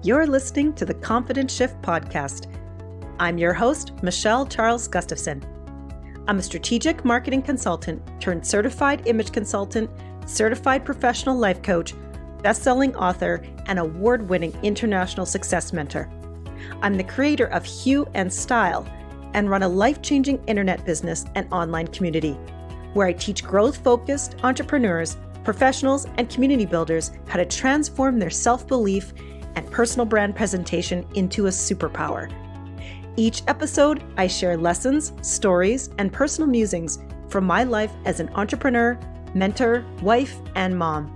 You're listening to the Confidence Shift podcast. I'm your host, Michelle Charles Gustafson. I'm a strategic marketing consultant turned certified image consultant, certified professional life coach, best-selling author, and award-winning international success mentor. I'm the creator of Hue and Style and run a life-changing internet business and online community where I teach growth-focused entrepreneurs, professionals, and community builders how to transform their self-belief and personal brand presentation into a superpower. Each episode, I share lessons, stories, and personal musings from my life as an entrepreneur, mentor, wife, and mom,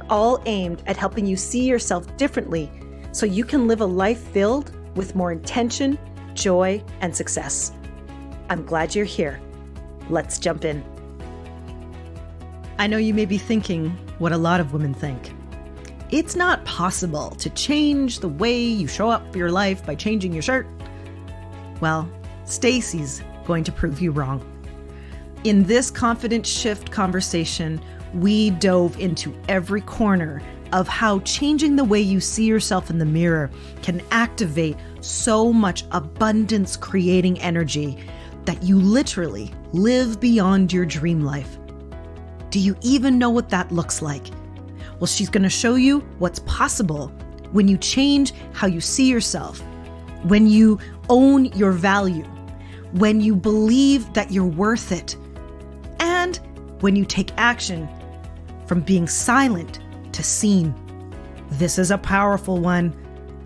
all aimed at helping you see yourself differently so you can live a life filled with more intention, joy, and success. I'm glad you're here. Let's jump in. I know you may be thinking what a lot of women think. It's not possible to change the way you show up for your life by changing your shirt. Well, Stacey's going to prove you wrong. In this Confidence Shift conversation, we dove into every corner of how changing the way you see yourself in the mirror can activate so much abundance creating energy that you literally live beyond your dream life. Do you even know what that looks like? Well, she's going to show you what's possible when you change how you see yourself, when you own your value, when you believe that you're worth it, and when you take action from being silent to seen. This is a powerful one.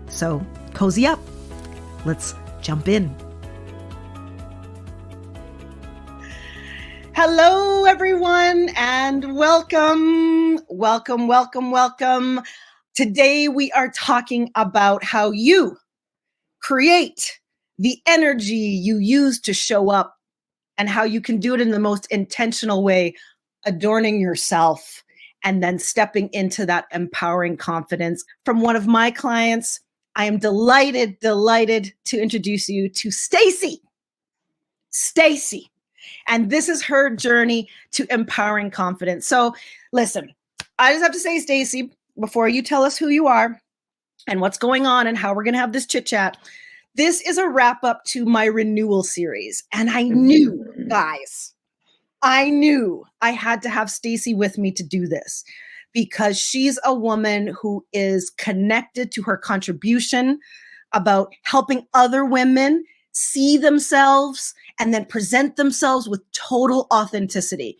So cozy up. Let's jump in. Hello, everyone, and welcome. Today, we are talking about how you create the energy you use to show up and how you can do it in the most intentional way, adorning yourself and then stepping into that empowering confidence. From one of my clients, I am delighted to introduce you to Stacey. And this is her journey to empowering confidence. So listen, I just have to say, Stacey, before you tell us who you are and what's going on and how we're going to have this chit chat, this is a wrap up to my renewal series. And I knew, guys, I had to have Stacey with me to do this because she's a woman who is connected to her contribution about helping other women see themselves and then present themselves with total authenticity.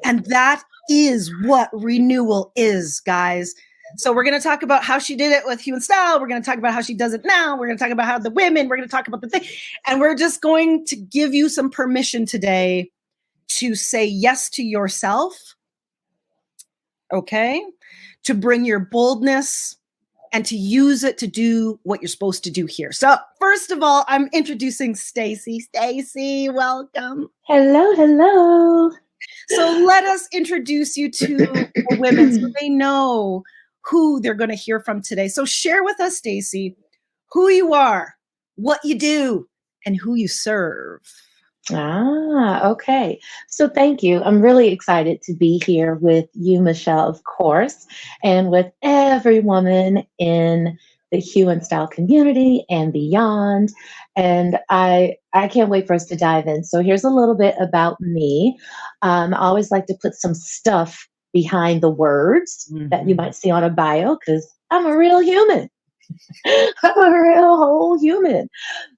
And that is what renewal is, guys. So we're going to talk about how she did it with Hue and Style. We're going to talk about how she does it now. We're going to talk about how the women, we're going to talk about the thing. And we're just going to give you some permission today to say yes to yourself, okay? To bring your boldness and to use it to do what you're supposed to do here. So first of all, I'm introducing Stacey. Stacey, welcome. Hello. So let us introduce you to the women so they know who they're going to hear from today. So share with us, Stacey, who you are, what you do, and who you serve. Okay. So thank you. I'm really excited to be here with you, Michelle, of course, and with every woman in the Hue and Style community and beyond. And I can't wait for us to dive in. So here's a little bit about me. I always like to put some stuff behind the words that you might see on a bio because I'm a real human. I'm a real whole human.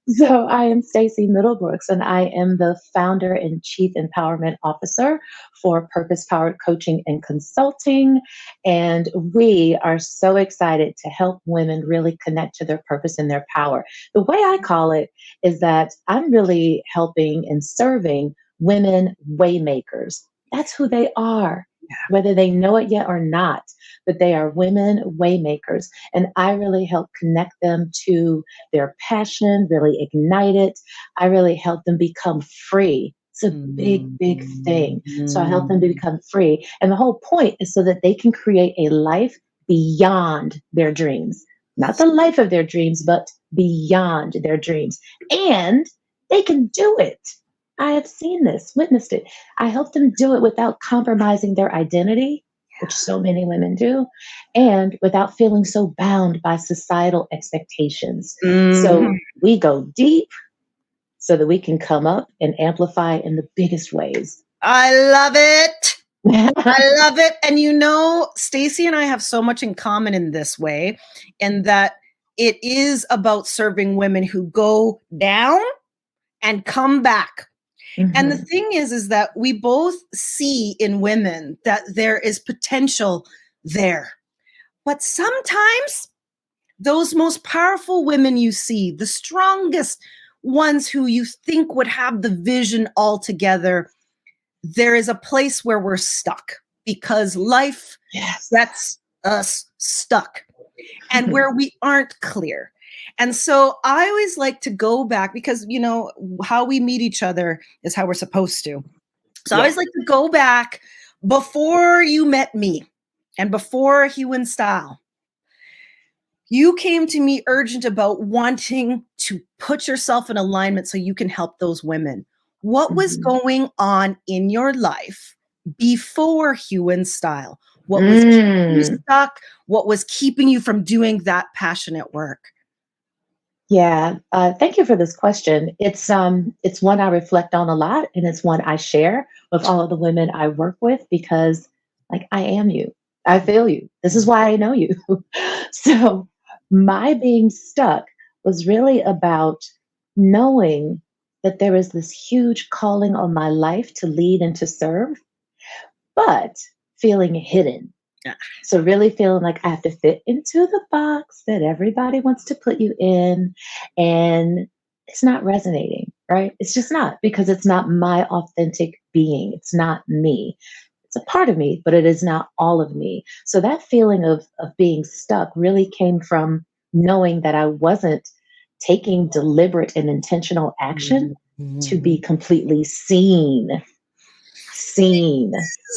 So I am Stacey Middlebrooks, and I am the founder and chief empowerment officer for Purpose Powered Coaching and Consulting. And we are so excited to help women really connect to their purpose and their power. The way I call it is that I'm really helping and serving women waymakers. That's who they are, whether they know it yet or not, but they are women waymakers. And I really help connect them to their passion, really ignite it. I really help them become free. It's a big thing. So I help them to become free. And the whole point is so that they can create a life beyond their dreams. Not the life of their dreams, but beyond their dreams. And they can do it. I have seen this, witnessed it. I help them do it without compromising their identity, which so many women do, and without feeling so bound by societal expectations. So Mhm. we go deep so that we can come up and amplify in the biggest ways. I love it. I love it. And Stacè and I have so much in common in this way, in that it is about serving women who go down and come back. And the Mhm. thing is that we both see in women that there is potential there. But sometimes those most powerful women you see, the strongest ones who you think would have the vision altogether, there is a place where we're stuck because life Yes. gets us stuck and where we aren't clear. And so I always like to go back because, how we meet each other is how we're supposed to. So I Yeah. always like to go back before you met me and before Hue and Style. You came to me urgent about wanting to put yourself in alignment so you can help those women. What was Mhm. going on in your life before Hue and Style? What was keeping you Mm. stuck? What was keeping you from doing that passionate work? Yeah, thank you for this question. It's one I reflect on a lot, and it's one I share with all of the women I work with because, like, I am you. I feel you. This is why I know you. So, my being stuck was really about knowing that there is this huge calling on my life to lead and to serve, but feeling hidden. Yeah. So really feeling like I have to fit into the box that everybody wants to put you in, and it's not resonating, right? It's just not because it's not my authentic being. It's not me. It's a part of me, but it is not all of me. So that feeling of being stuck really came from knowing that I wasn't taking deliberate and intentional action to be completely seen,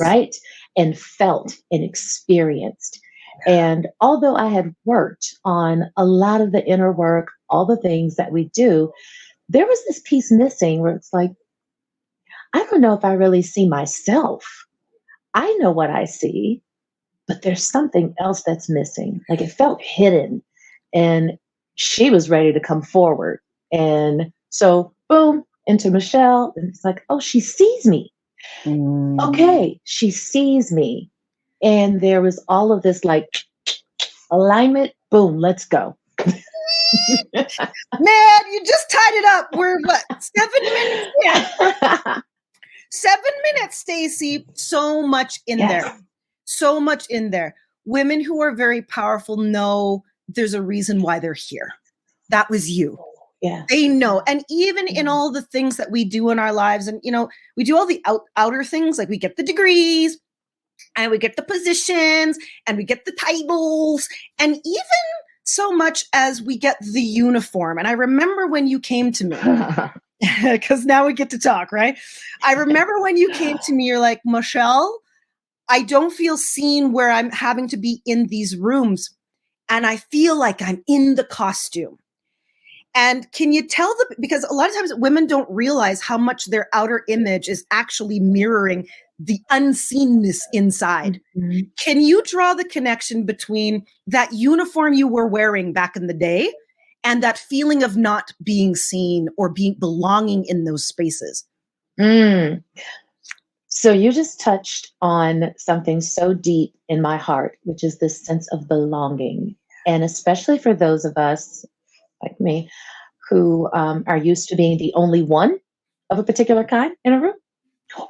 right? And felt and experienced. And although I had worked on a lot of the inner work, all the things that we do, there was this piece missing where it's like, I don't know if I really see myself. I know what I see, but there's something else that's missing. Like it felt hidden. And she was ready to come forward. And so, boom, into Michelle. And it's like, oh, she sees me. Okay, she sees me. And there was all of this like alignment, boom, let's go. Man, you just tied it up. We're what, 7 minutes in? 7 minutes, Stacè. So much in there. Yes. So much in there. Women who are very powerful know there's a reason why they're here. That was you. Yeah. They know. And even in all the things that we do in our lives, and we do all the outer things, like we get the degrees and we get the positions and we get the titles, and even so much as we get the uniform. And I remember when you came to me, because now we get to talk, right? I remember when you came to me, you're like, Michelle, I don't feel seen where I'm having to be in these rooms. And I feel like I'm in the costume. And can you tell because a lot of times women don't realize how much their outer image is actually mirroring the unseenness inside. Mhm. Can you draw the connection between that uniform you were wearing back in the day and that feeling of not being seen or belonging in those spaces? Mm. So you just touched on something so deep in my heart, which is this sense of belonging. And especially for those of us like me who are used to being the only one of a particular kind in a room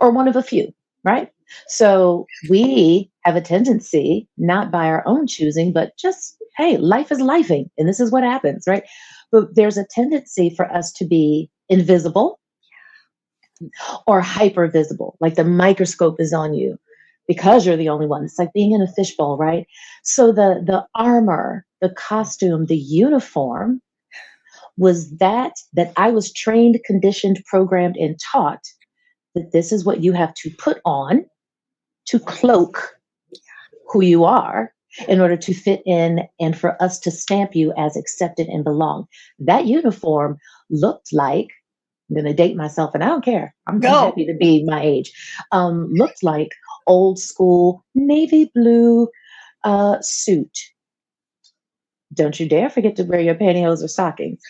or one of a few, right? So we have a tendency, not by our own choosing, but just, hey, life is lifing and this is what happens, right? But there's a tendency for us to be invisible or hyper visible, like the microscope is on you because you're the only one. It's like being in a fishbowl, right? So the armor, the costume, the uniform was that I was trained, conditioned, programmed, and taught that this is what you have to put on to cloak who you are in order to fit in and for us to stamp you as accepted and belong. That uniform looked like, I'm going to date myself and I don't care. I'm Go. happy to be my age. Looked like old school navy blue suit. Don't you dare forget to wear your pantyhose or stockings.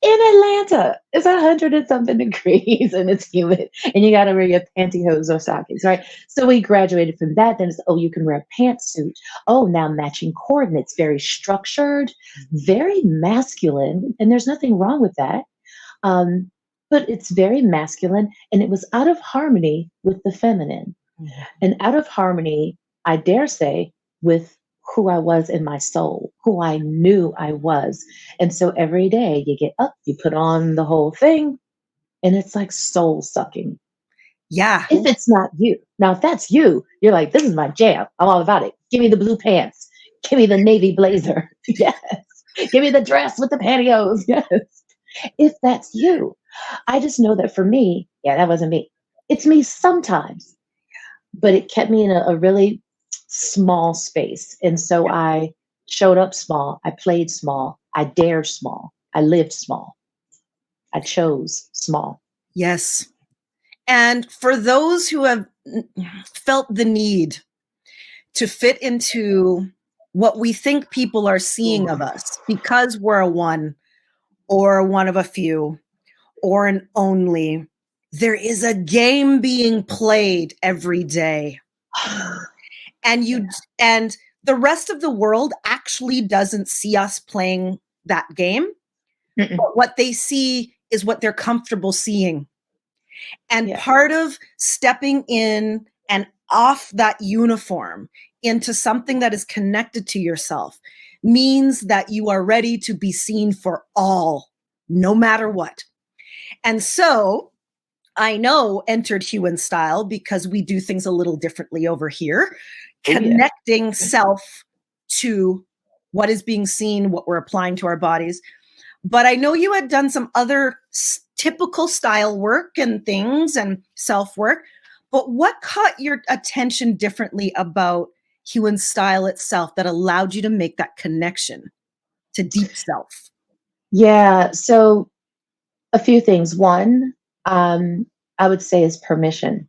In Atlanta, it's 100 and something degrees and it's humid, and you got to wear your pantyhose or stockings, right? So we graduated from that. Then it's, oh, you can wear a pantsuit. Oh, now matching coordinates, very structured, very masculine. And there's nothing wrong with that. Um, but it's very masculine, and it was out of harmony with the feminine, and out of harmony, I dare say, with who I was in my soul, who I knew I was. And so every day you get up, you put on the whole thing, and it's like soul sucking. Yeah. If it's not you. Now, if that's you, you're like, this is my jam. I'm all about it. Give me the blue pants. Give me the navy blazer. Yes. Give me the dress with the pantyhose. Yes. If that's you. I just know that for me, yeah, that wasn't me. It's me sometimes, but it kept me in a really small space. And so I showed up small. I played small. I dared small. I lived small. I chose small. Yes. And for those who have felt the need to fit into what we think people are seeing of us because we're a one or one of a few or an only, there is a game being played every day. And and the rest of the world actually doesn't see us playing that game. But what they see is what they're comfortable seeing. And part of stepping in and off that uniform into something that is connected to yourself means that you are ready to be seen for all, no matter what. And so I know entered Hue and Style because we do things a little differently over here, connecting self to what is being seen, what we're applying to our bodies. But I know you had done some other typical style work and things and self-work, but what caught your attention differently about Hue and Style itself that allowed you to make that connection to deep self? Yeah, so a few things. One, I would say is permission.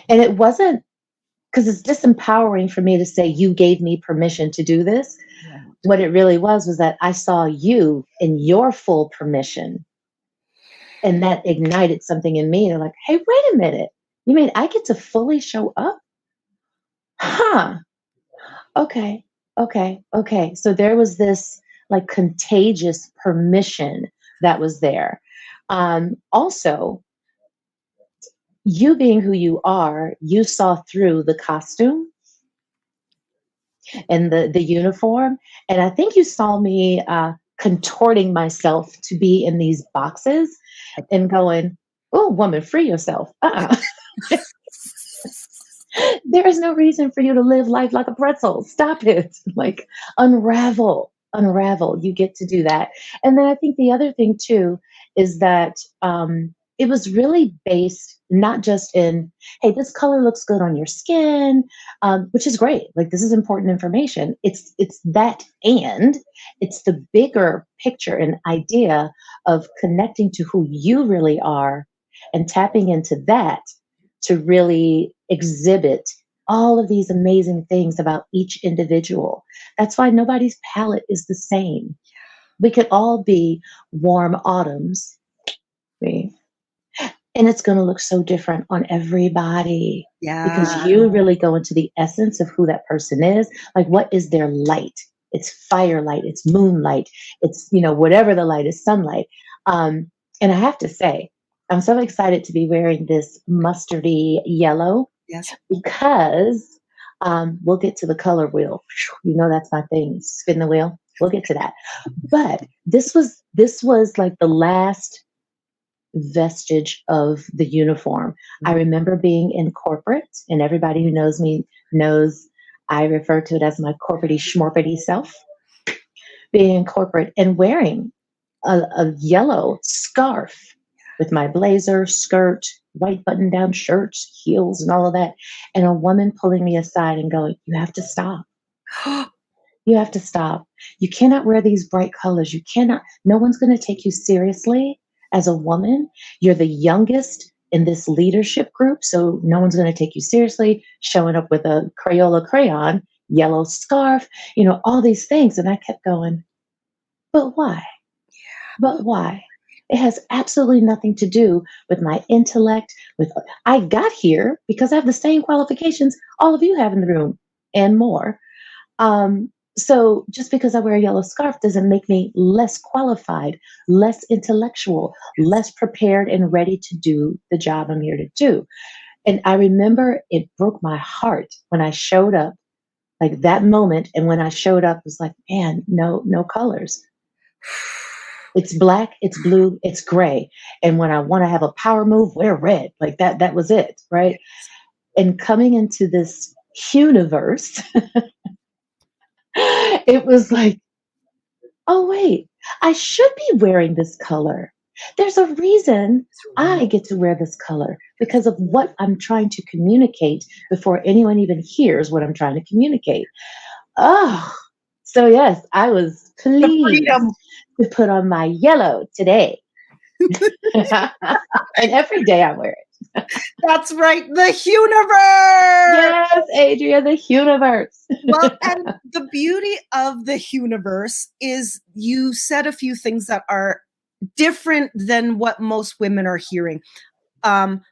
And it wasn't because it's disempowering for me to say, you gave me permission to do this. Yeah. What it really was that I saw you in your full permission. And that ignited something in me. They're like, hey, wait a minute. You mean I get to fully show up? Huh. Okay. So there was this like contagious permission that was there. Also, you being who you are, you saw through the costume and the uniform. And I think you saw me contorting myself to be in these boxes and going, oh, woman, free yourself. There is no reason for you to live life like a pretzel. Stop it. Like unravel. You get to do that. And then I think the other thing too is that it was really based not just in, hey, this color looks good on your skin, which is great. Like this is important information. It's that, and it's the bigger picture and idea of connecting to who you really are and tapping into that to really exhibit all of these amazing things about each individual. That's why nobody's palette is the same. We could all be warm autumns, right? And it's going to look so different on everybody. Yeah. Because you really go into the essence of who that person is. Like, what is their light? It's firelight, it's moonlight, it's, whatever the light is, sunlight. And I have to say, I'm so excited to be wearing this mustardy yellow. Yes. Because we'll get to the color wheel. That's my thing. Spin the wheel. We'll get to that. But this was like the last vestige of the uniform. Mm-hmm. I remember being in corporate, and everybody who knows me knows I refer to it as my corporate-y schmorpity self. Being in corporate and wearing a yellow scarf with my blazer, skirt, white button-down shirts, heels, and all of that. And a woman pulling me aside and going, you have to stop. You have to stop. You cannot wear these bright colors. You cannot. No one's going to take you seriously as a woman. You're the youngest in this leadership group, so no one's going to take you seriously, showing up with a Crayola crayon, yellow scarf, all these things. And I kept going, but why? But why? It has absolutely nothing to do with my intellect. With I got here because I have the same qualifications all of you have in the room and more. So just because I wear a yellow scarf doesn't make me less qualified, less intellectual, less prepared and ready to do the job I'm here to do. And I remember it broke my heart when I showed up, like that moment. And when I showed up, it was like, man, no colors. It's black, it's blue, it's gray. And when I want to have a power move, wear red. Like that was it, right? And coming into this universe, it was like, oh, wait, I should be wearing this color. There's a reason I get to wear this color because of what I'm trying to communicate before anyone even hears what I'm trying to communicate. Oh, so yes, I was The pleased freedom. to put on my yellow today. And every day I wear it. That's right. The universe. Yes, Adria, the universe. Well, and the beauty of the universe is you said a few things that are different than what most women are hearing.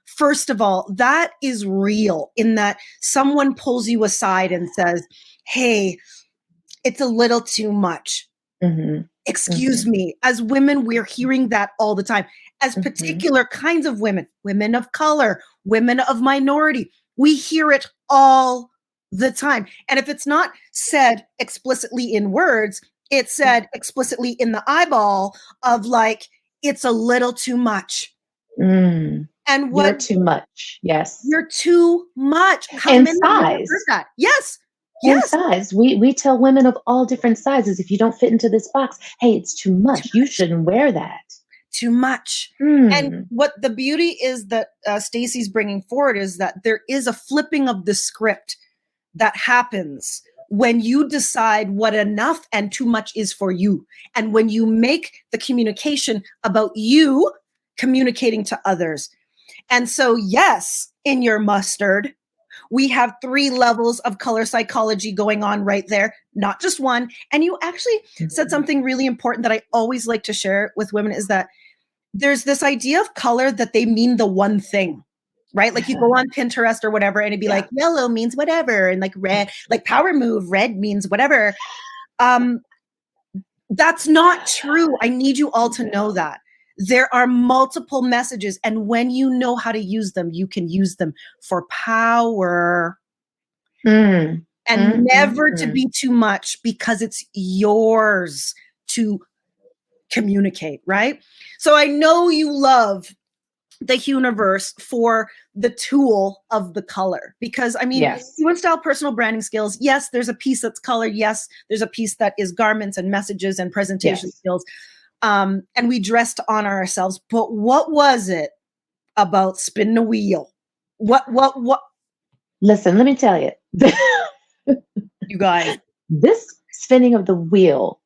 First of all, that is real in that someone pulls you aside and says, hey, it's a little too much. Mm-hmm. Excuse me. As women, we're hearing that all the time. As particular kinds of women of color, women of minority, we hear it all the time. And if it's not said explicitly in words, it's said explicitly in the eyeball of like, it's a little too much. Mm. And what You're too much. Yes. You're too much. How and many size. have heard that? Yes. And Yes. size. We tell women of all different sizes, if you don't fit into this box, hey, it's too much. You shouldn't wear that. Too much. And what the beauty is that Stacey's bringing forward is that there is a flipping of the script that happens when you decide what enough and too much is for you. And when you make the communication about you communicating to others. And so, yes, in your mustard, we have 3 levels of color psychology going on right there, not just one. And you actually said something really important that I always like to share with women is that there's this idea of color that they mean the one thing, right? Like you go on Pinterest or whatever, and it'd be like yellow means whatever. And like red, like power move, red means whatever. That's not true. I need you all to know that. There are multiple messages, and when you know how to use them, you can use them for power and never to be too much because it's yours to communicate, right? So I know you love the universe for the tool of the color because I mean, Hue and Style personal branding skills. Yes, there's a piece that's color. Yes, there's a piece that is garments and messages and presentation skills. And we dress to honor ourselves. But what was it about spinning a wheel? What? Listen, let me tell you. You guys. This spinning of the wheel,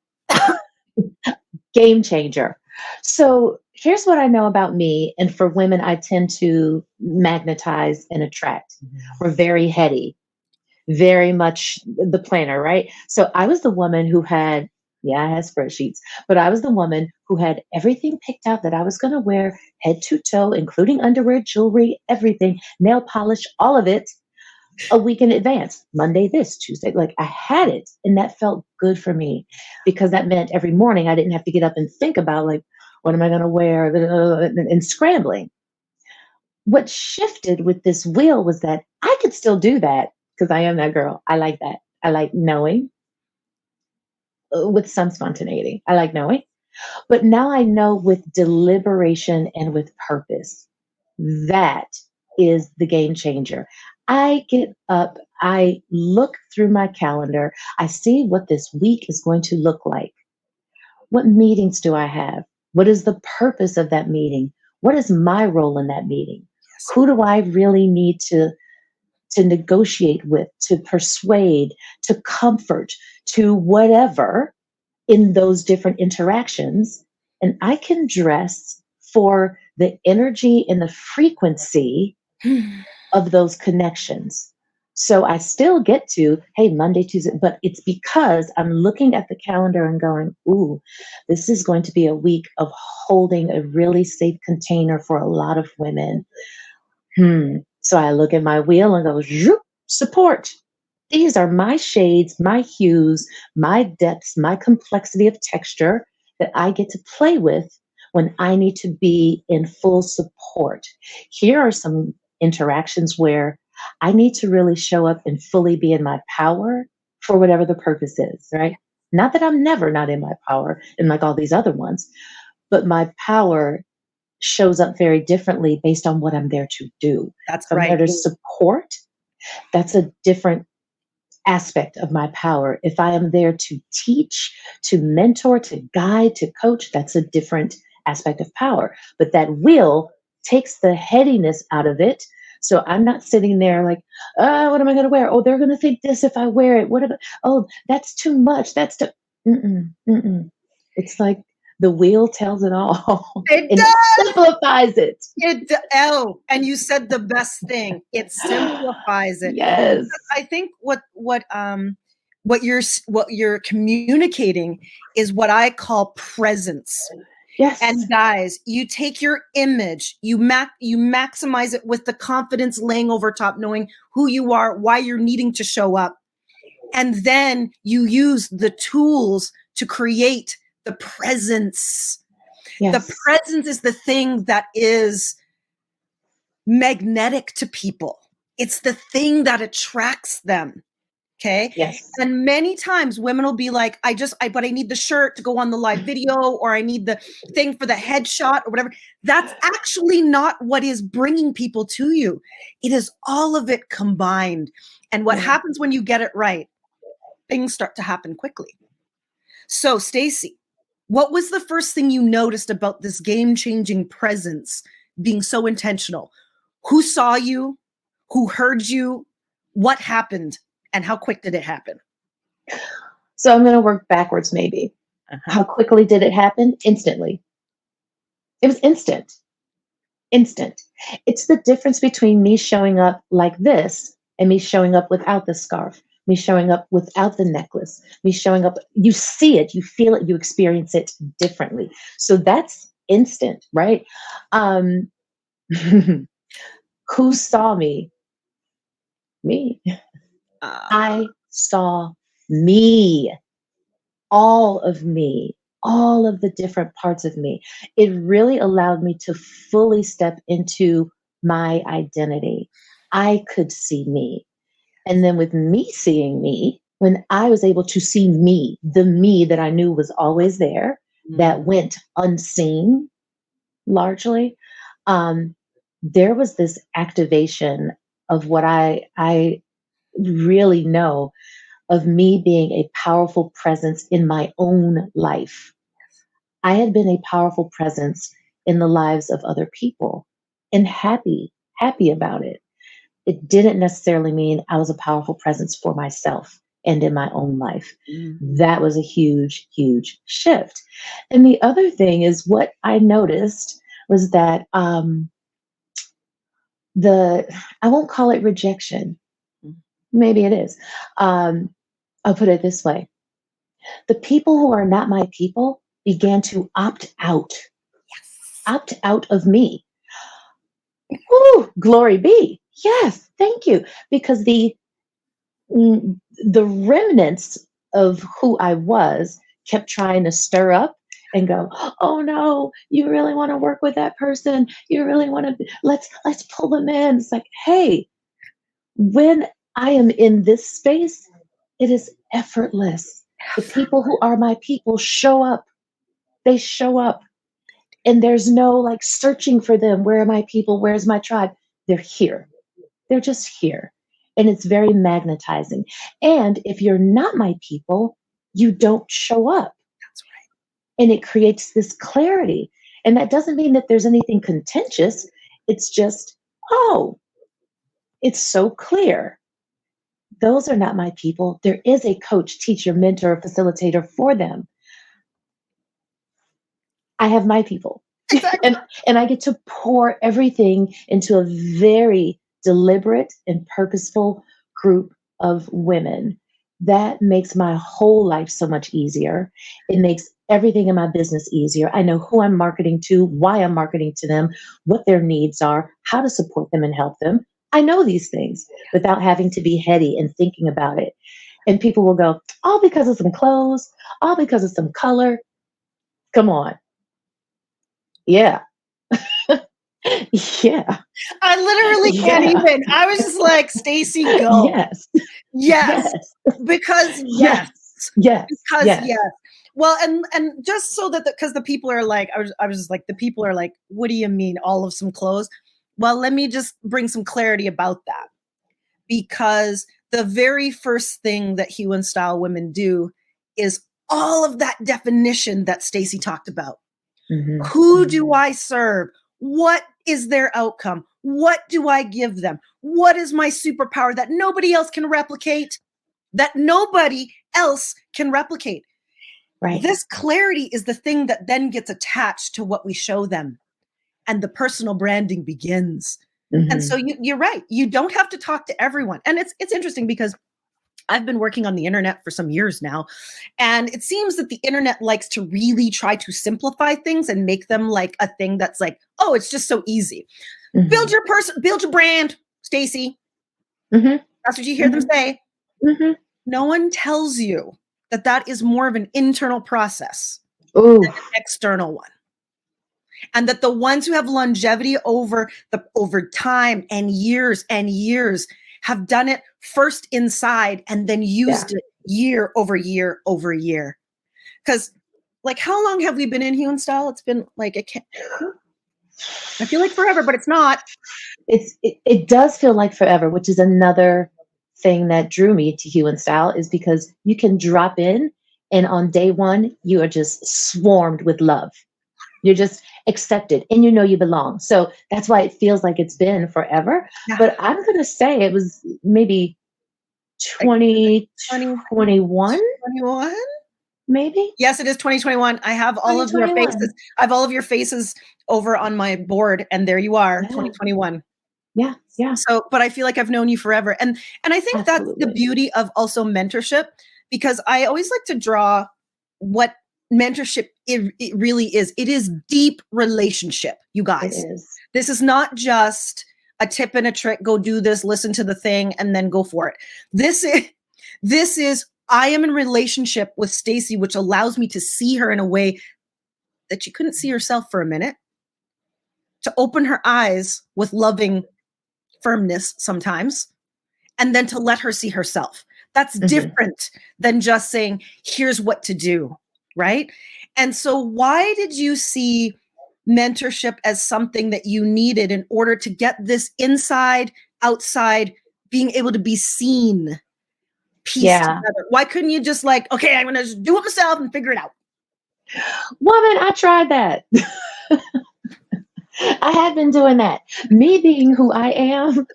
game changer. So here's what I know about me. And for women, I tend to magnetize and attract. We're very heady, very much the planner, right? So I was the woman who had, I had spreadsheets, but I was the woman who had everything picked out that I was going to wear head to toe, including underwear, jewelry, everything, nail polish, all of it a week in advance. Monday, this, Tuesday, like I had it. And that felt good for me because that meant every morning I didn't have to get up and think about like, what am I going to wear and scrambling. What shifted with this wheel was that I could still do that because I am that girl. I like that. I like knowing with some spontaneity. I like knowing. But now I know with deliberation and with purpose. That is the game changer. I get up, I look through my calendar, I see what this week is going to look like. What meetings do I have? What is the purpose of that meeting? What is my role in that meeting? Who do I really need to negotiate with, to persuade, to comfort, to whatever in those different interactions? And I can dress for the energy and the frequency of those connections. So I still get to, hey, Monday, Tuesday, but it's because I'm looking at the calendar and going, ooh, this is going to be a week of holding a really safe container for a lot of women. So I look at my wheel and go, zoop, support. These are my shades, my hues, my depths, my complexity of texture that I get to play with when I need to be in full support. Here are some interactions where I need to really show up and fully be in my power for whatever the purpose is, right? Not that I'm never not in my power and like all these other ones, but my power shows up very differently based on what I'm there to do. That's If I'm there right. to support, that's a different aspect of my power. If I am there to teach, to mentor, to guide, to coach, that's a different aspect of power. But that will takes the headiness out of it. So I'm not sitting there like, what am I going to wear? Oh, they're going to think this if I wear it. What about, oh, that's too much. That's too, mm-mm, mm-mm. It's like the wheel tells it all It and does. simplifies it. And you said the best thing. It simplifies it. Yes. I think what you're communicating is what I call presence. Yes. And guys, you take your image, you maximize it with the confidence laying over top, knowing who you are, why you're needing to show up. And then you use the tools to create the presence. Yes. The presence is the thing that is magnetic to people. It's the thing that attracts them. Okay. Yes. And many times women will be like, but I need the shirt to go on the live video, or I need the thing for the headshot or whatever. That's actually not what is bringing people to you. It is all of it combined. And what happens when you get it right, things start to happen quickly. So Stacè, what was the first thing you noticed about this game-changing presence being so intentional? Who saw you? Who heard you? What happened? And how quick did it happen? So I'm going to work backwards maybe. How quickly did it happen? Instantly. It was instant. Instant. It's the difference between me showing up like this and me showing up without the scarf, me showing up without the necklace, me showing up. You see it, you feel it, you experience it differently. So that's instant, right? Who saw me? Me. I saw me, all of me, all of the different parts of me. It really allowed me to fully step into my identity. I could see me. And then with me seeing me, when I was able to see me, the me that I knew was always there, that went unseen largely, there was this activation of what I really know of me being a powerful presence in my own life. I had been a powerful presence in the lives of other people and happy about it. It didn't necessarily mean I was a powerful presence for myself and in my own life. That was a huge, huge shift. And the other thing is what I noticed was that I won't call it rejection. Maybe it is. I'll put it this way. The people who are not my people began to opt out. Yes. Opt out of me. Ooh, glory be. Yes, thank you. Because the remnants of who I was kept trying to stir up and go, oh no, you really want to work with that person? You really want to, let's pull them in. It's like, hey, when I am in this space, it is effortless. The people who are my people show up. They show up. And there's no like searching for them. Where are my people? Where's my tribe? They're here. They're just here. And it's very magnetizing. And if you're not my people, you don't show up. That's right. And it creates this clarity. And that doesn't mean that there's anything contentious. It's just, oh, it's so clear. Those are not my people. There is a coach, teacher, mentor, facilitator for them. I have my people. Exactly. And I get to pour everything into a very deliberate and purposeful group of women. That makes my whole life so much easier. It makes everything in my business easier. I know who I'm marketing to, why I'm marketing to them, what their needs are, how to support them and help them. I know these things without having to be heady and thinking about it. And people will go, all because of some clothes, all because of some color. Come on. Yeah. Yeah. I literally can't Yeah. even. I was just like, Stacey, go. Yes. Yes. Yes. Because yes. Yes. Yes. Because Yes. yes. Well, and just so that because the people are like, I was just like, the people are like, what do you mean, all of some clothes? Well, let me just bring some clarity about that. Because the very first thing that Hue and Style women do is all of that definition that Stacey talked about. Mhm. Who do I serve? What is their outcome? What do I give them? What is my superpower that nobody else can replicate? That nobody else can replicate. Right. This clarity is the thing that then gets attached to what we show them, and the personal branding begins. And so Mhm. you're right. You don't have to talk to everyone. And it's interesting because I've been working on the internet for some years now, and it seems that the internet likes to really try to simplify things and make them like a thing that's like, oh, it's just so easy. Build Mhm. your build your brand, Stacey. Mhm. That's what you hear them Mhm. say. Mhm. No one tells you that that is more of an internal process Ooh. than an external one. And that the ones who have longevity over time and years have done it first inside and then Yeah. used it year over year over year. Because like, how long have we been in Hue and Style? It's been like, I feel like forever, but it's not. It does feel like forever, which is another thing that drew me to Hue and Style, is because you can drop in and on day one you are just swarmed with love. You're just accepted and you know you belong. So that's why it feels like it's been forever. Yeah. But I'm going to say it was maybe Like 2021, 2021? maybe Yes, it is 2021. I have all of your faces. 2021. I have all of your faces over on my board, and there you are, Yeah. 2021. Yeah. Yeah. So, but I feel like I've known you forever. And I think that's the Absolutely. beauty of also mentorship, because I always like to draw what mentorship it really is. It is deep relationship, you It guys. is. This is not just a tip and a trick, go do this, listen to the thing, and then go for it. This is I am in relationship with Stacey, which allows me to see her in a way that she couldn't see herself for a minute, to open her eyes with loving firmness sometimes, and then to let her see herself. That's Mhm. different than just saying, here's what to do, right? And so, why did you see mentorship as something that you needed in order to get this inside, outside, being able to be seen pieced Yeah. together? Why couldn't you just like, okay, I'm going to just do it myself and figure it out? Woman, I tried that. I had been doing that. Me being who I am,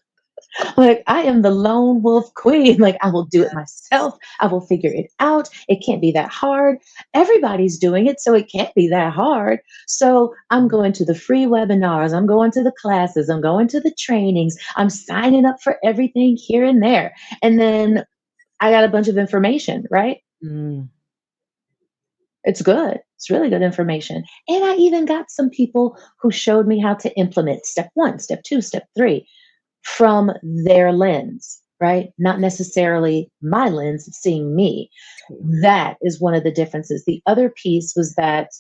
like I am the lone wolf queen. Like I will do it Yes. myself. I will figure it out. It can't be that hard. Everybody's doing it, so it can't be that hard. So I'm going to the free webinars. I'm going to the classes. I'm going to the trainings. I'm signing up for everything here and there. And then I got a bunch of information, right? Mm. It's good. It's really good information. And I even got some people who showed me how to implement step one, step two, step three from their lens, right? Not necessarily my lens of seeing me. That is one of the differences. The other piece was that,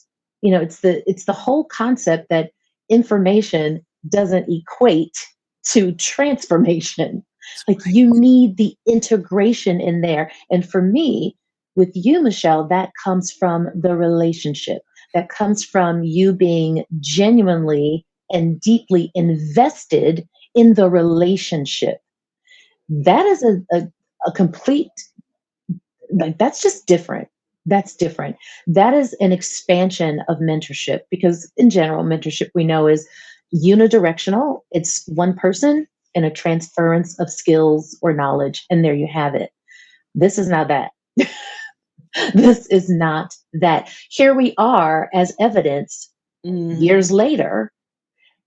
it's the whole concept that information doesn't equate to transformation. Like you need the integration in there. And for me, with you, Michelle, that comes from the relationship. That comes from you being genuinely and deeply invested in the relationship. That is a complete, like, that's just different. That's different. That is an expansion of mentorship, because in general, mentorship we know is unidirectional. It's one person and a transference of skills or knowledge, and there you have it. This is not that. This is not that. Here we are as evidence Years later,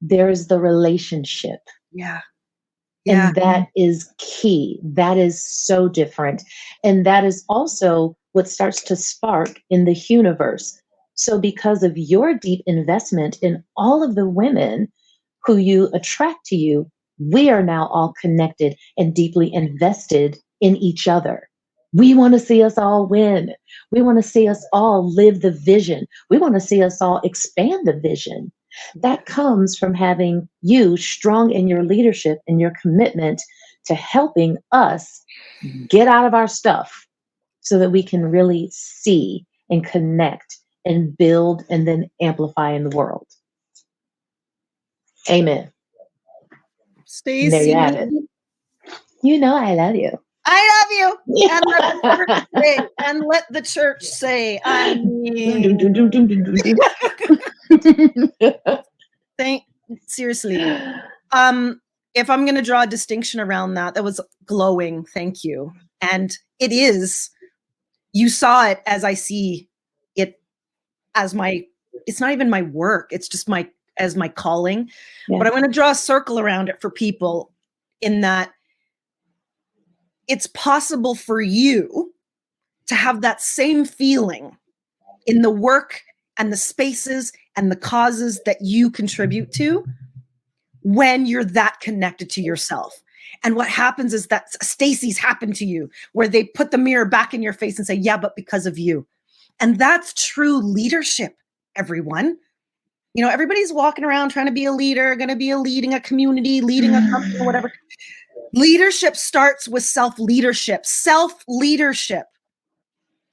there's the relationship. Yeah. And that is key. That is so different. And that is also what starts to spark in the universe. So, because of your deep investment in all of the women who you attract to you, we are now all connected and deeply invested in each other. We want to see us all win. We want to see us all live the vision. We want to see us all expand the vision. That comes from having you strong in your leadership and your commitment to helping us get out of our stuff so that we can really see and connect and build and then amplify in the world. Amen. Stacey, there you have it. You know I love you. I love you. And let the church say, and let the church say, I mean. Seriously. If I'm going to draw a distinction around that, that was glowing. Thank you. And it is, you saw it as I see it as it's not even my work. It's just as my calling. Yeah. But I want to draw a circle around it for people in that it's possible for you to have that same feeling in the work and the spaces and the causes that you contribute to when you're that connected to yourself. And what happens is that Stacey's happened to you, where they put the mirror back in your face and say, yeah, but because of you. And that's true leadership, everyone. You know, everybody's walking around trying to be a leader, going to be leading a community, leading a company, or whatever. Leadership starts with self-leadership,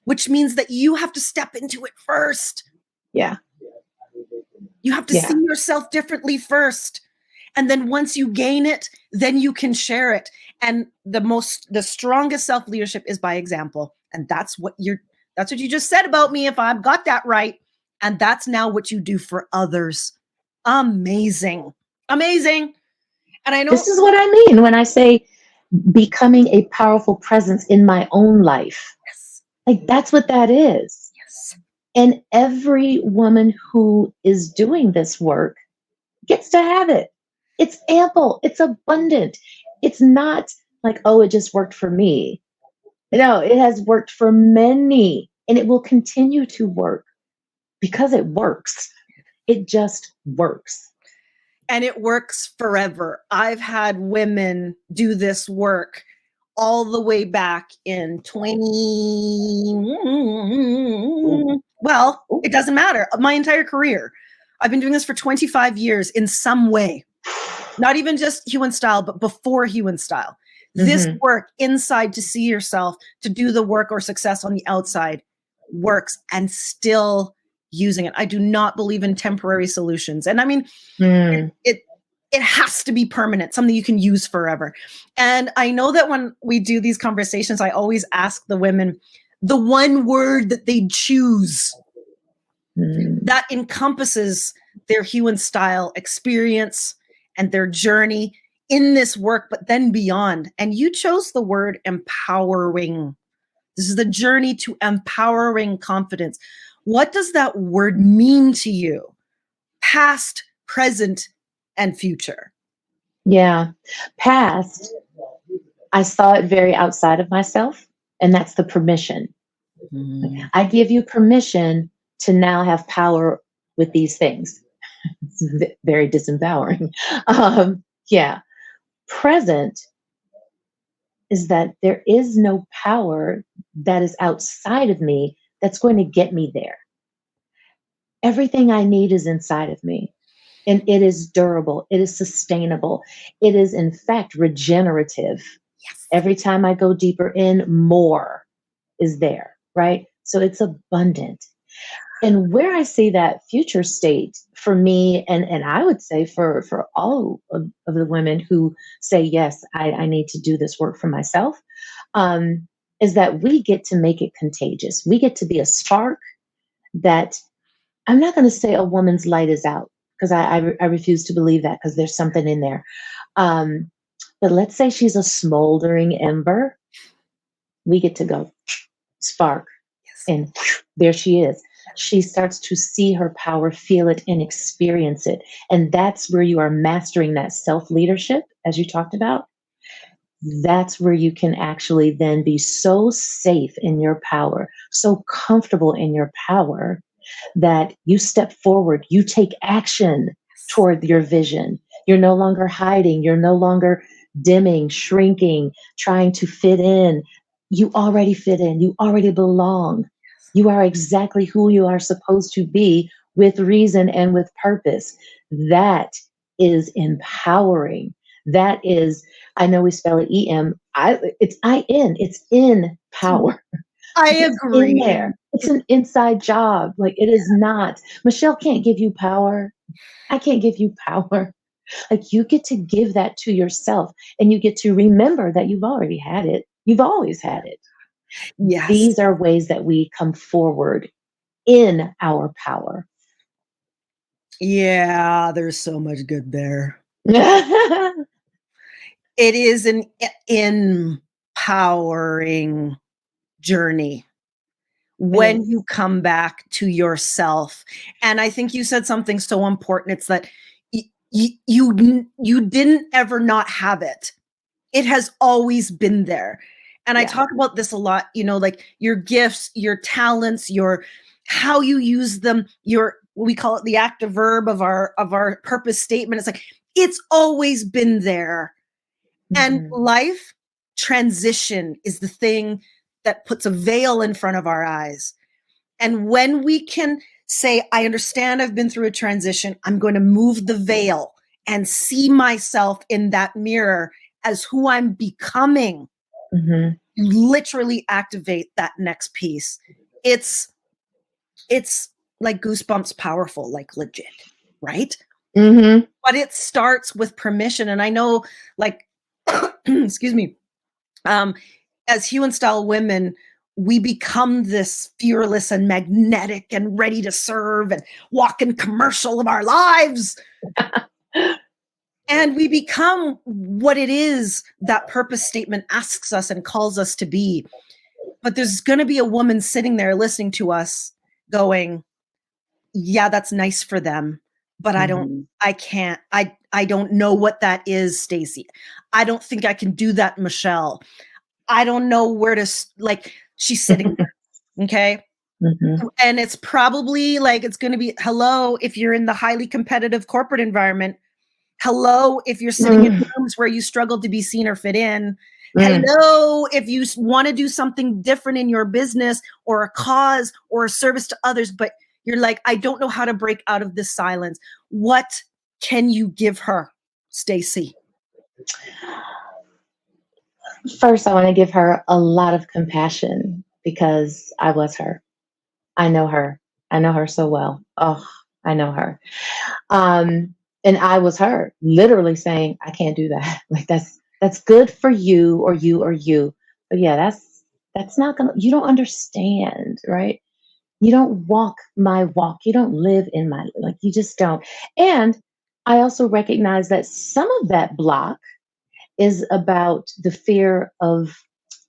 which means that you have to step into it first. Yeah. You have to see yourself differently first. And then once you gain it, then you can share it. And the strongest self-leadership is by example. And that's what you just said about me, if I've got that right. And that's now what you do for others. Amazing. Amazing. And I know this is what I mean when I say becoming a powerful presence in my own life. Yes. Like that's what that is. Yes. And every woman who is doing this work gets to have it. It's ample. It's abundant. It's not like, oh, it just worked for me. No, it has worked for many, and it will continue to work because it works. It just works. And it works forever. I've had women do this work all the way back in well, it doesn't matter. My entire career. I've been doing this for 25 years in some way. Not even just Hue and Style, but before Hue and Style. This work inside to see yourself, to do the work or success on the outside works, and still using it. I do not believe in temporary solutions. And I mean, it has to be permanent, something you can use forever. And I know that when we do these conversations, I always ask the women the one word that they choose that encompasses their Hue and Style experience and their journey in this work, but then beyond. And you chose the word empowering. This is the journey to empowering confidence. What does that word mean to you? Past, present, and future. Yeah. Past, I saw it very outside of myself, and that's the permission. I give you permission to now have power with these things. It's very disempowering. Yeah. Present is that there is no power that is outside of me that's going to get me there. Everything I need is inside of me, and it is durable. It is sustainable. It is, in fact, regenerative. Yes. Every time I go deeper in, more is there, right? So it's abundant. And where I see that future state for me, and I would say for all of the women who say, yes, I need to do this work for myself, is that we get to make it contagious. We get to be a spark that, I'm not going to say a woman's light is out, because I refuse to believe that, because there's something in there. But let's say she's a smoldering ember. We get to go spark, and there she is. She starts to see her power, feel it, and experience it. And that's where you are mastering that self leadership, as you talked about. That's where you can actually then be so safe in your power, so comfortable in your power that you step forward, you take action toward your vision. You're no longer hiding, you're no longer dimming, shrinking, trying to fit in. You already fit in, you already belong. You are exactly who you are supposed to be with reason and with purpose. That is empowering. That is, I know we spell it it's I-N, it's in power. I Like it's in agree. there. It's an inside job. Like it is not. Michelle can't give you power. I can't give you power. Like you get to give that to yourself and you get to remember that you've already had it. You've always had it. Yes. These are ways that we come forward in our power. Yeah, there's so much good there. Mhm. It is an empowering journey It when is. you come back to yourself. And I think you said something so important. It's that you didn't ever not have it. It has always been there. And I Yeah. talk about this a lot, like your gifts, your talents, your how you use them, your we call it the active verb of our purpose statement. It's like it's always been there. And Mhm. life transition is the thing that puts a veil in front of our eyes. And when we can say, I understand I've been through a transition, I'm going to move the veil and see myself in that mirror as who I'm becoming, Mhm. you literally activate that next piece. It's like goosebumps powerful, like legit, right? Mhm. But it starts with permission. And I know, like, excuse me, um, as Hue and Style women, we become this fearless and magnetic and ready to serve and walk in commercial of our lives. And we become what it is that purpose statement asks us and calls us to be. But there's going to be a woman sitting there listening to us going, yeah, that's nice for them, but Mhm. I can't, I don't know what that is, Stacey. I don't think I can do that, Michelle. I don't know where to, like, she's sitting there. Okay. Mhm. And it's probably like, it's going to be hello if you're in the highly competitive corporate environment. Hello if you're sitting in Mm. rooms where you struggle to be seen or fit in. Mm. Hello if you want to do something different in your business or a cause or a service to others, but you're like, I don't know how to break out of this silence. What can you give her, Stacey? First, I want to give her a lot of compassion because I was her. I know her. I know her so well. Oh, I know her. Um, and I was her, literally saying, I can't do that. Like that's good for you or you or you. But yeah, that's not gonna you don't understand, right? You don't walk my walk. You don't live in my like you just don't. And I also recognize that some of that block is about the fear of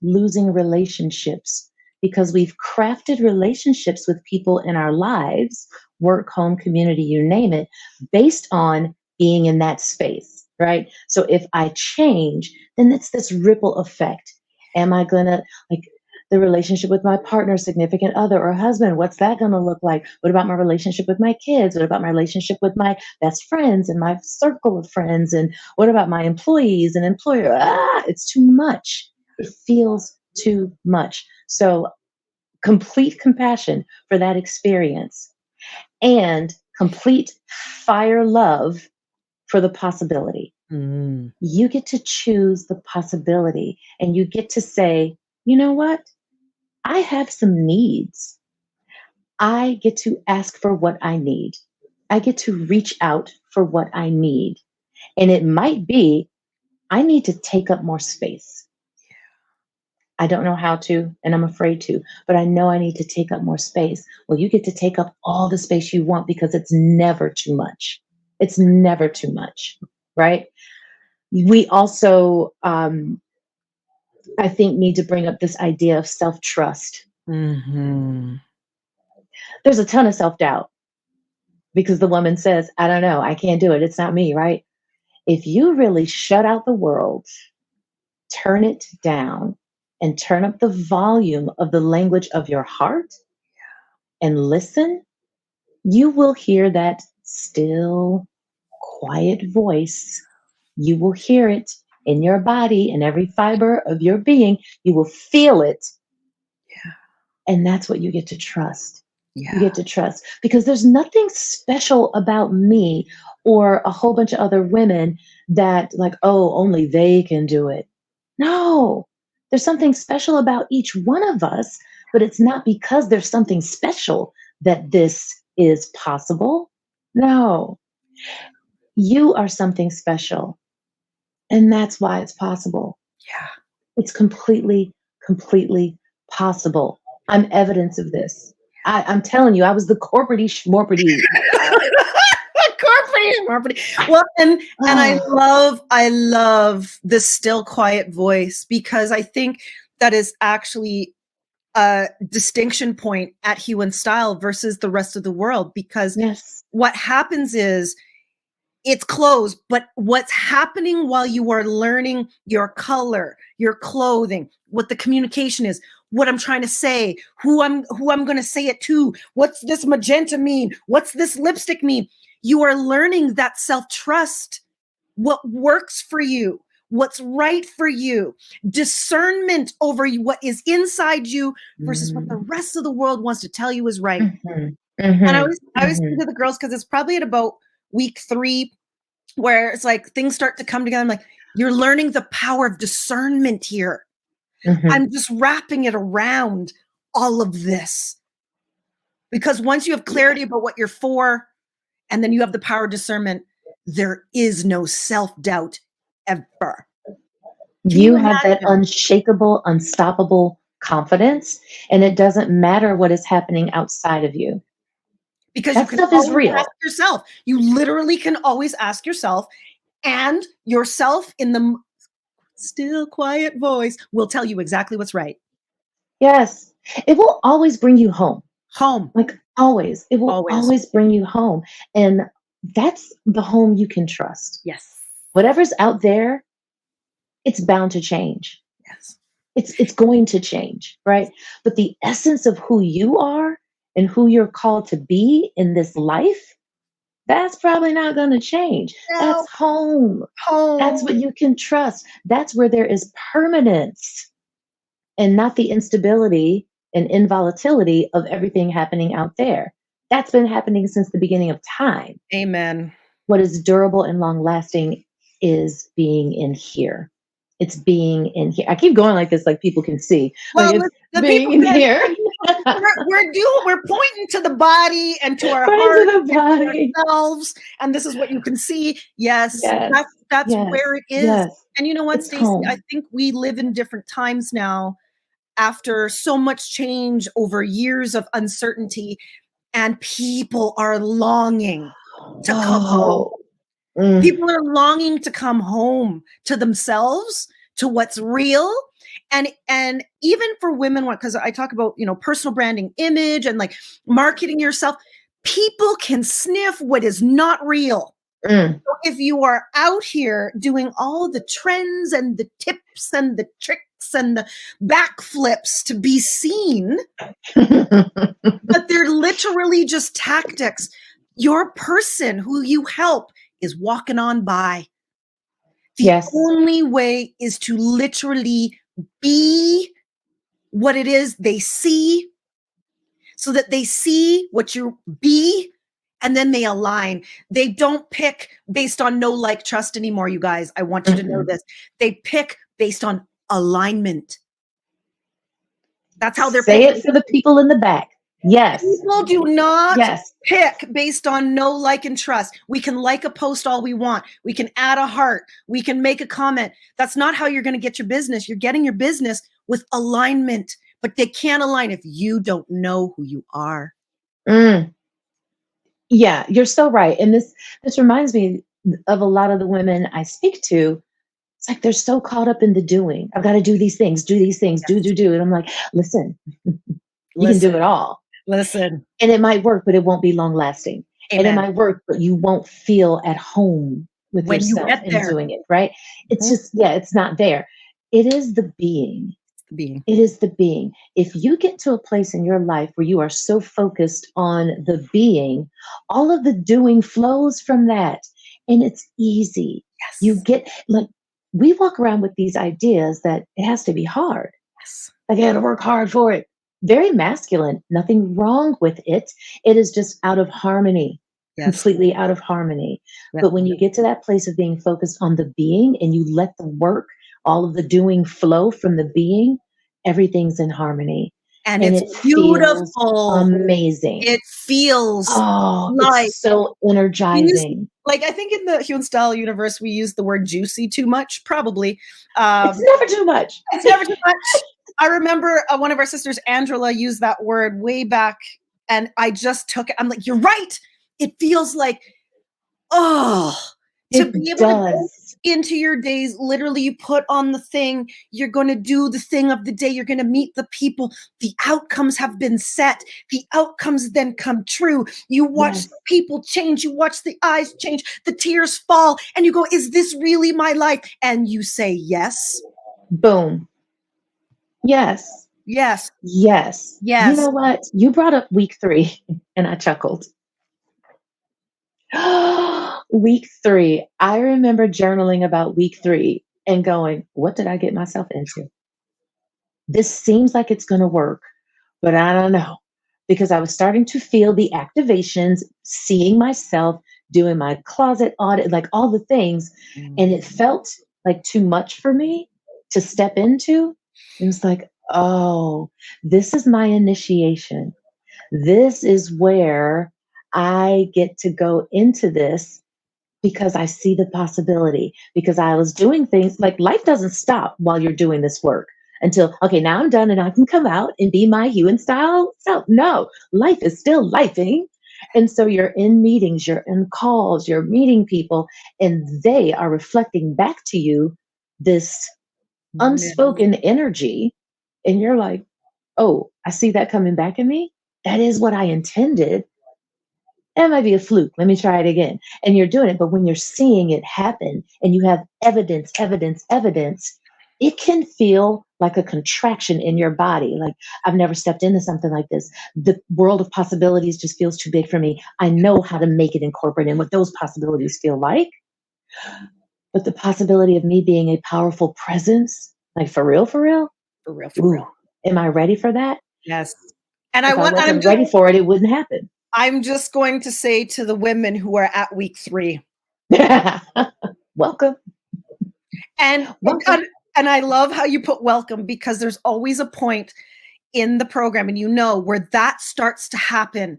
losing relationships because we've crafted relationships with people in our lives, work, home, community, you name it, based on being in that space, right? So if I change, then it's this ripple effect. Am I gonna like the relationship with my partner, significant other, or husband? What's that gonna look like? What about my relationship with my kids? What about my relationship with my best friends and my circle of friends? And what about my employees and employer? It's too much. It feels too much. So, complete compassion for that experience and complete fire love for the possibility. Mm. You get to choose the possibility and you get to say, you know what? I have some needs. I get to ask for what I need. I get to reach out for what I need. And it might be I need to take up more space. I don't know how to, and I'm afraid to, but I know I need to take up more space. Well, you get to take up all the space you want because it's never too much. It's never too much, right? We also, I think, need to bring up this idea of self trust. Hmm. There's a ton of self-doubt because the woman says, I don't know, I can't do it. It's not me, right? If you really shut out the world, turn it down, and turn up the volume of the language of your heart and listen, you will hear that still, quiet voice. You will hear it in your body, in every fiber of your being. You will feel it. And that's what you get to trust. You get to trust because there's nothing special about me or a whole bunch of other women that, like, oh, only they can do it. No, there's something special about each one of us, but it's not because there's something special that this is possible. No, you are something special. And that's why it's possible. Yeah. It's completely, completely possible. I'm evidence of this. I'm telling you, I was the corporate-y schmorporty. Well, and Oh, I love the still quiet voice because I think that is actually a distinction point at Hue and Style versus the rest of the world. Because yes. what happens is it's closed, but what's happening while you are learning your color, your clothing, what the communication is, what I'm trying to say, who I'm going to say it to, what's this magenta mean, what's this lipstick mean? You are learning that self-trust, what works for you, what's right for you, discernment over what is inside you versus what the Mm, rest of the world wants to tell you is right. mhm, And mhm, I always say mhm, to the girls, because it's probably at about week 3 where it's like things start to come together. I'm like, you're learning the power of discernment here. mhm. I'm just wrapping it around all of this. Because once you have clarity about what you're for, and then you have the power of discernment, there is no self-doubt ever. Can You you have that imagine? unshakable, unstoppable confidence, and it doesn't matter what is happening outside of you. Because you That can stuff is always ask real. yourself. You literally can always ask yourself, and yourself in the still quiet voice will tell you exactly what's right. Yes. It will always bring you home. Home, Like, always. It will always. always bring you home, and that's the home you can trust. Yes. Whatever's out there, it's bound to change. Yes. It's going to change, right? But the essence of who you are and who you're called to be in this life, that's probably not going to change. No, That's home. That's home. what you can trust. That's where there is permanence and not the instability and involatility of everything happening out there. That's been happening since the beginning of time. Amen. What is durable and long lasting is being in here. It's being in here. I keep going like this, like people can see. Like Well, it's the people being in can. here. We're pointing to the body and to our Right heart into the and to body. ourselves, and this is what you can see. Yes, Yes. that's Yes. where it is. Yes. And you know what, It's Stacey? I home. think we live in different times now after so much change over years of uncertainty, and people are longing to come home. Oh. Mm. People are longing to come home to themselves, to what's real. And even for women, because I talk about, personal branding, image, and like marketing yourself, people can sniff what is not real. Mm. So if you are out here doing all the trends and the tips and the tricks and the backflips to be seen, but they're literally just tactics, your person who you help is walking on by. The Yes. only way is to literally be what it is they see, so that they see what you be, and then they align. They don't pick based on no like trust anymore, you guys. I want you to know Mhm. this. They pick based on alignment. That's how they're Say picking. it for the people in the back. Yes. People do not Yes. pick based on no like and trust. We can like a post all we want. We can add a heart. We can make a comment. That's not how you're going to get your business. You're getting your business with alignment, but they can't align if you don't know who you are. Mm. Yeah, you're so right. And this reminds me of a lot of the women I speak to. It's like they're so caught up in the doing. I've got to do these things, do these things, do, Yes. do, do. And I'm like, listen, you can do Listen, it all. Listen. And it might work, but it won't be long lasting. And it Amen. might work, but you won't feel at home with When you yourself get in there. doing it, right? It's Mhm. just, yeah, it's not there. It is the being. Being. It is the being. If you get to a place in your life where you are so focused on the being, all of the doing flows from that. And it's easy. You Yes. get, like, we walk around with these ideas that it has to be hard. Yes. Like, I got to work hard for it. Very masculine. Nothing wrong with it. It is just out of harmony, Yes. completely out of harmony. Yes. But when you get to that place of being focused on the being and you let the work, all of the doing flow from the being, everything's in harmony. And And it's it feels beautiful. amazing. It feels Oh, like it's so we use, energizing. like, I think in the Hue and Style universe, we use the word juicy too much, probably. It's never too much. It's never too much. I remember one of our sisters, Angela, used that word way back, and I just took it. I'm like, you're right. It feels like, oh, to be It able to go does. into your days, literally, you put on the thing, you're going to do the thing of the day, you're going to meet the people, the outcomes have been set, the outcomes then come true. You watch Yes. the people change, you watch the eyes change, the tears fall, and you go, is this really my life? And you say, yes, Boom. Yes. yes, Yes. You yes. know what? You brought up week 3 and I chuckled. Week 3. I remember journaling about week 3 and going, what did I get myself into? This seems like it's going to work, but I don't know. Because I was starting to feel the activations, seeing myself, doing my closet audit, like all the things. And it felt like too much for me to step into. It was like, oh, this is my initiation. This is where I get to go into this because I see the possibility. Because I was doing things like life doesn't stop while you're doing this work until, okay, now I'm done and I can come out and be my Hue and Style self. No, life is still lifing. And so you're in meetings, you're in calls, you're meeting people, and they are reflecting back to you this unspoken energy. And you're like, oh, I see that coming back at me. That is what I intended. That might be a fluke. Let me try it again. And you're doing it. But when you're seeing it happen and you have evidence, evidence, evidence, it can feel like a contraction in your body. Like, I've never stepped into something like this. The world of possibilities just feels too big for me. I know how to make it incorporate in what those possibilities feel like. But the possibility of me being a powerful presence, like for real, for real, For real, for ooh, real. am I ready for that? Yes. And If I wasn't ready for it, it wouldn't happen. I'm just going to say to the women who are at week 3, Welcome. and, Welcome. and I love how you put welcome, because there's always a point in the program, and where that starts to happen.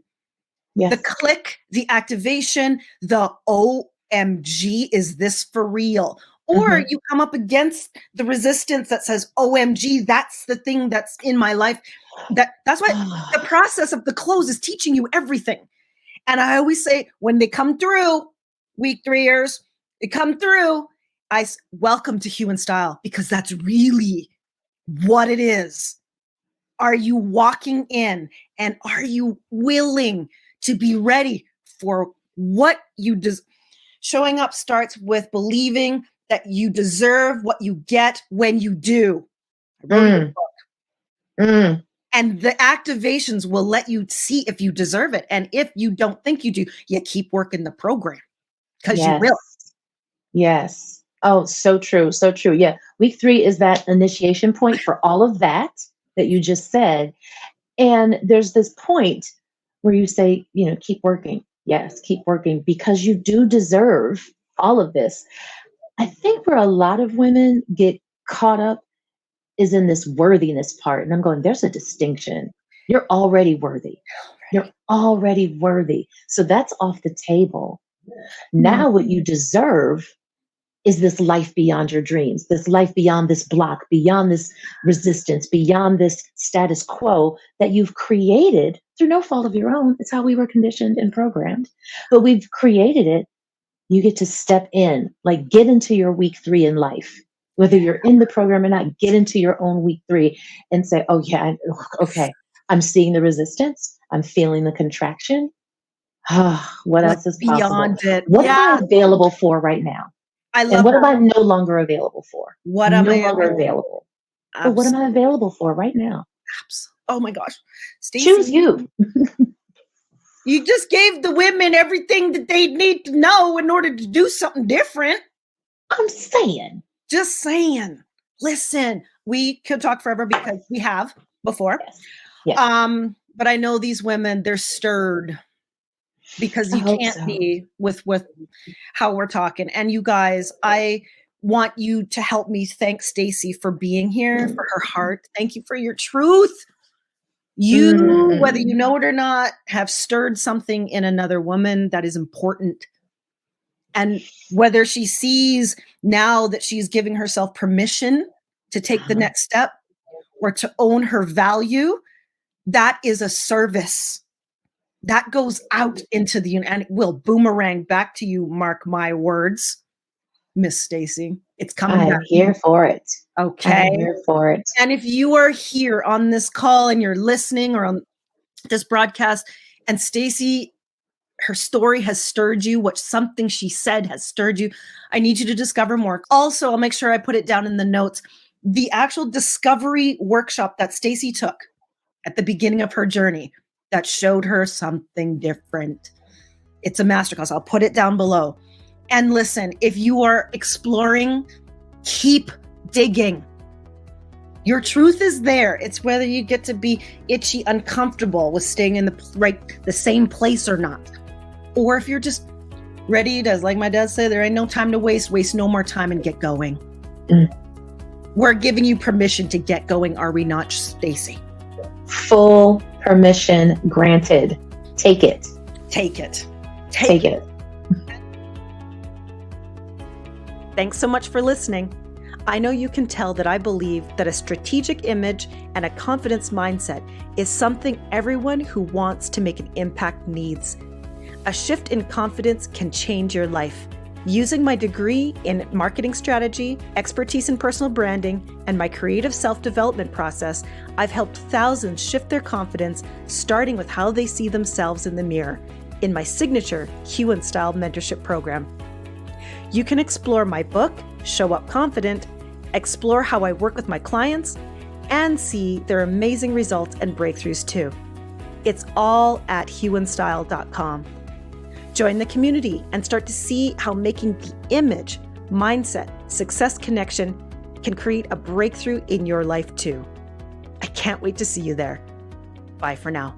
Yes. The click, the activation, the OMG, is this for real? Or you come up against the resistance that says, OMG, that's the thing that's in my life. That's why the process of the close is teaching you everything. And I always say, when they come through, week 3ers, they come through, welcome to Hue and Style, because that's really what it is. Are you walking in, and are you willing to be ready for what you showing up starts with believing that you deserve what you get when you do. I wrote it in the book. And the activations will let you see if you deserve it. And if you don't think you do, you keep working the program, because you will. Yes. Oh, so true. So true. Yeah. Week 3 is that initiation point for all of that you just said. And there's this point where you say, keep working. Yes, keep working, because you do deserve all of this. I think where a lot of women get caught up is in this worthiness part. And I'm going, there's a distinction. You're already worthy. You're already worthy. So that's off the table. Now, what you deserve is this life beyond your dreams, this life beyond this block, beyond this resistance, beyond this status quo that you've created through no fault of your own. It's how we were conditioned and programmed, but we've created it. You get to step in, like get into your week 3 in life, whether you're in the program or not. Get into your own week 3 and say, oh yeah, okay, I'm seeing the resistance. I'm feeling the contraction. What What's else is possible? beyond it? What am Yeah, I available for right now? I And love what am that. I no longer available for? What am No I longer available? available. So what am I available for right now? Oh my gosh. Choose Stacè, you. you just gave the women everything that they need to know in order to do something different. I'm saying. Just saying. Listen, we could talk forever because we have before. Yes. Yes. But I know these women, they're stirred because I you hope can't so. be with how we're talking. And you guys, I want you to help me thank Stacè for being here, for her heart. Thank you for your truth. You, whether you know it or not, have stirred something in another woman that is important. And whether she sees now that she's giving herself permission to take the next step or to own her value, that is a service that goes out into the, and it will boomerang back to you. Mark my words, Miss Stacè. It's coming I'm back. here for it. Okay. I'm here for it. And if you are here on this call and you're listening or on this broadcast, and Stacè, her story has stirred you, what something she said has stirred you, I need you to discover more. Also, I'll make sure I put it down in the notes. The actual discovery workshop that Stacè took at the beginning of her journey that showed her something different. It's a masterclass. I'll put it down below. And listen, if you are exploring, keep digging. Your truth is there. It's whether you get to be itchy, uncomfortable with staying in the same place or not. Or if you're just ready to, like my dad said, there ain't no time to waste no more time and get going. We're giving you permission to get going, are we not, Stacè? Full permission granted. Take it. Take it. Take it. Thanks so much for listening. I know you can tell that I believe that a strategic image and a confidence mindset is something everyone who wants to make an impact needs. A shift in confidence can change your life. Using my degree in marketing strategy, expertise in personal branding, and my creative self-development process, I've helped thousands shift their confidence, starting with how they see themselves in the mirror, in my signature Hue and Style mentorship program. You can explore my book, Show Up Confident, explore how I work with my clients, and see their amazing results and breakthroughs too. It's all at hueandstyle.com. Join the community and start to see how making the image, mindset, success connection can create a breakthrough in your life too. I can't wait to see you there. Bye for now.